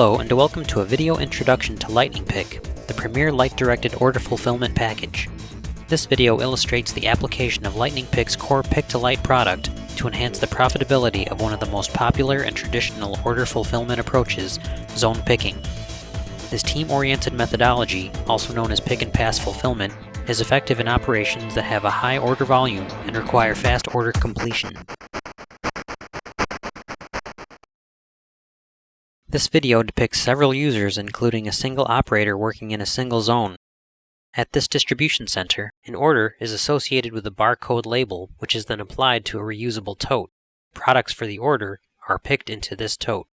Hello and welcome to a video introduction to Lightning Pick, the premier light-directed order fulfillment package. This video illustrates the application of Lightning Pick's core pick-to-light product to enhance the profitability of one of the most popular and traditional order fulfillment approaches, zone picking. This team-oriented methodology, also known as pick and pass fulfillment, is effective in operations that have a high order volume and require fast order completion. This video depicts several users, including a single operator working in a single zone. At this distribution center, an order is associated with a barcode label, which is then applied to a reusable tote. Products for the order are picked into this tote.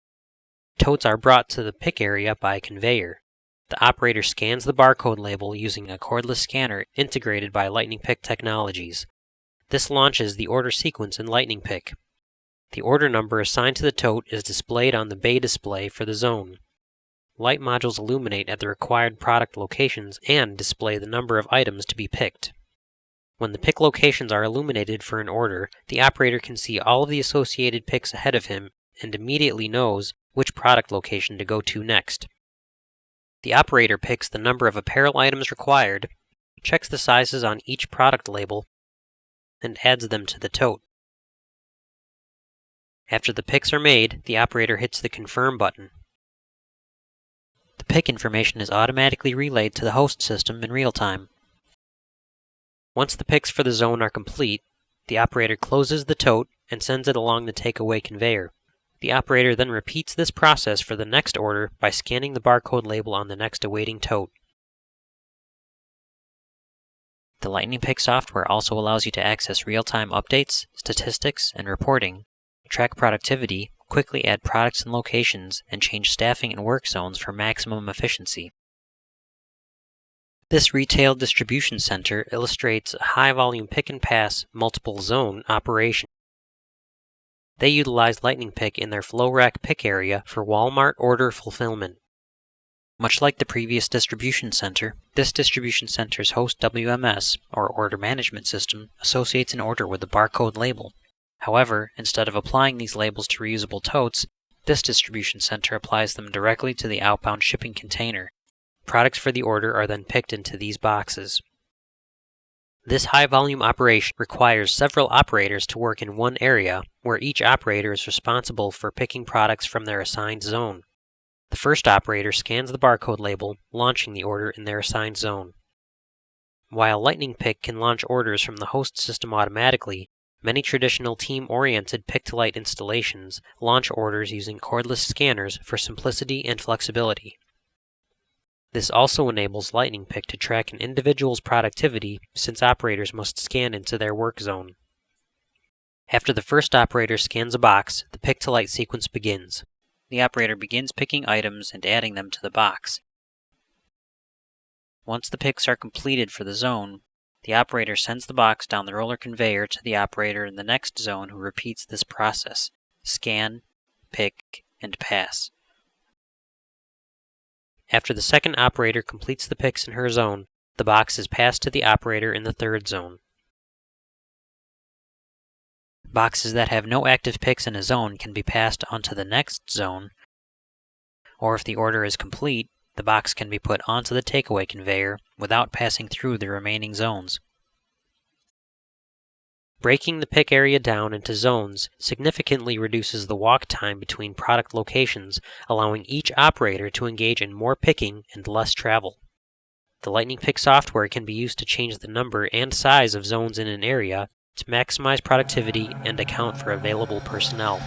Totes are brought to the pick area by a conveyor. The operator scans the barcode label using a cordless scanner integrated by Lightning Pick Technologies. This launches the order sequence in Lightning Pick. The order number assigned to the tote is displayed on the bay display for the zone. Light modules illuminate at the required product locations and display the number of items to be picked. When the pick locations are illuminated for an order, the operator can see all of the associated picks ahead of him and immediately knows which product location to go to next. The operator picks the number of apparel items required, checks the sizes on each product label, and adds them to the tote. After the picks are made, the operator hits the Confirm button. The pick information is automatically relayed to the host system in real time. Once the picks for the zone are complete, the operator closes the tote and sends it along the takeaway conveyor. The operator then repeats this process for the next order by scanning the barcode label on the next awaiting tote. The Lightning Pick software also allows you to access real-time updates, statistics, and reporting, track productivity, quickly add products and locations, and change staffing and work zones for maximum efficiency. This retail distribution center illustrates a high-volume pick-and-pass, multiple-zone operation. They utilize Lightning Pick in their flow rack pick area for Walmart order fulfillment. Much like the previous distribution center, this distribution center's host WMS, or order management system, associates an order with a barcode label. However, instead of applying these labels to reusable totes, this distribution center applies them directly to the outbound shipping container. Products for the order are then picked into these boxes. This high-volume operation requires several operators to work in one area, where each operator is responsible for picking products from their assigned zone. The first operator scans the barcode label, launching the order in their assigned zone. While Lightning Pick can launch orders from the host system automatically, many traditional team-oriented pick-to-light installations launch orders using cordless scanners for simplicity and flexibility. This also enables Lightning Pick to track an individual's productivity since operators must scan into their work zone. After the first operator scans a box, the pick-to-light sequence begins. The operator begins picking items and adding them to the box. Once the picks are completed for the zone, the operator sends the box down the roller conveyor to the operator in the next zone who repeats this process: scan, pick, and pass. After the second operator completes the picks in her zone, the box is passed to the operator in the third zone. Boxes that have no active picks in a zone can be passed onto the next zone, or if the order is complete, the box can be put onto the takeaway conveyor without passing through the remaining zones. Breaking the pick area down into zones significantly reduces the walk time between product locations, allowing each operator to engage in more picking and less travel. The Lightning Pick software can be used to change the number and size of zones in an area to maximize productivity and account for available personnel.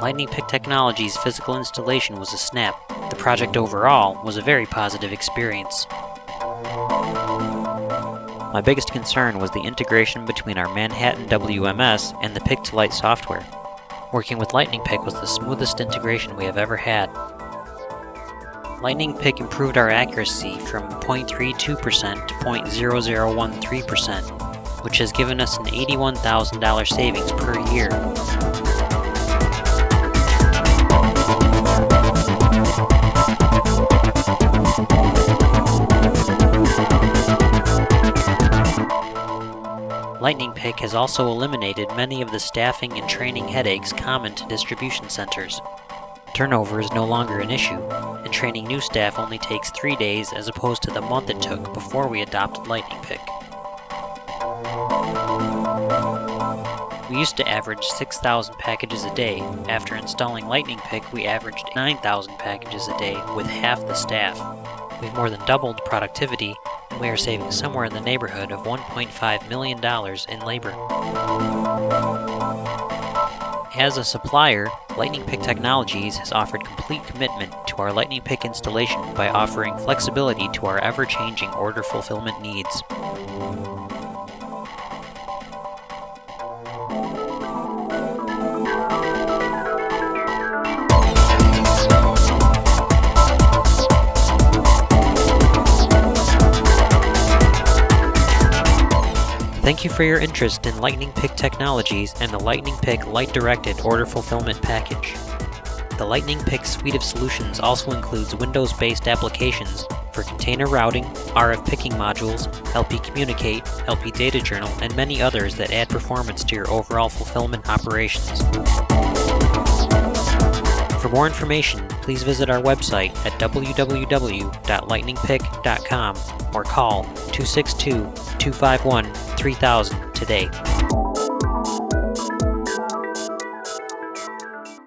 Lightning Pick Technologies' physical installation was a snap. The project overall was a very positive experience. My biggest concern was the integration between our Manhattan WMS and the Pick-to-Light software. Working with Lightning Pick was the smoothest integration we have ever had. Lightning Pick improved our accuracy from 0.32% to 0.0013%, which has given us an $81,000 savings per year. Lightning Pick has also eliminated many of the staffing and training headaches common to distribution centers. Turnover is no longer an issue, and training new staff only takes 3 days as opposed to the month it took before we adopted Lightning Pick. We used to average 6,000 packages a day. After installing Lightning Pick, we averaged 9,000 packages a day with half the staff. We've more than doubled productivity, and we are saving somewhere in the neighborhood of $1.5 million in labor. As a supplier, Lightning Pick Technologies has offered complete commitment to our Lightning Pick installation by offering flexibility to our ever-changing order fulfillment needs. Thank you for your interest in Lightning Pick Technologies and the Lightning Pick Light-Directed Order Fulfillment Package. The Lightning Pick suite of solutions also includes Windows-based applications for container routing, RF picking modules, LP Communicate, LP Data Journal, and many others that add performance to your overall fulfillment operations. For more information, please visit our website at www.lightningpick.com or call 262-251-3000 today.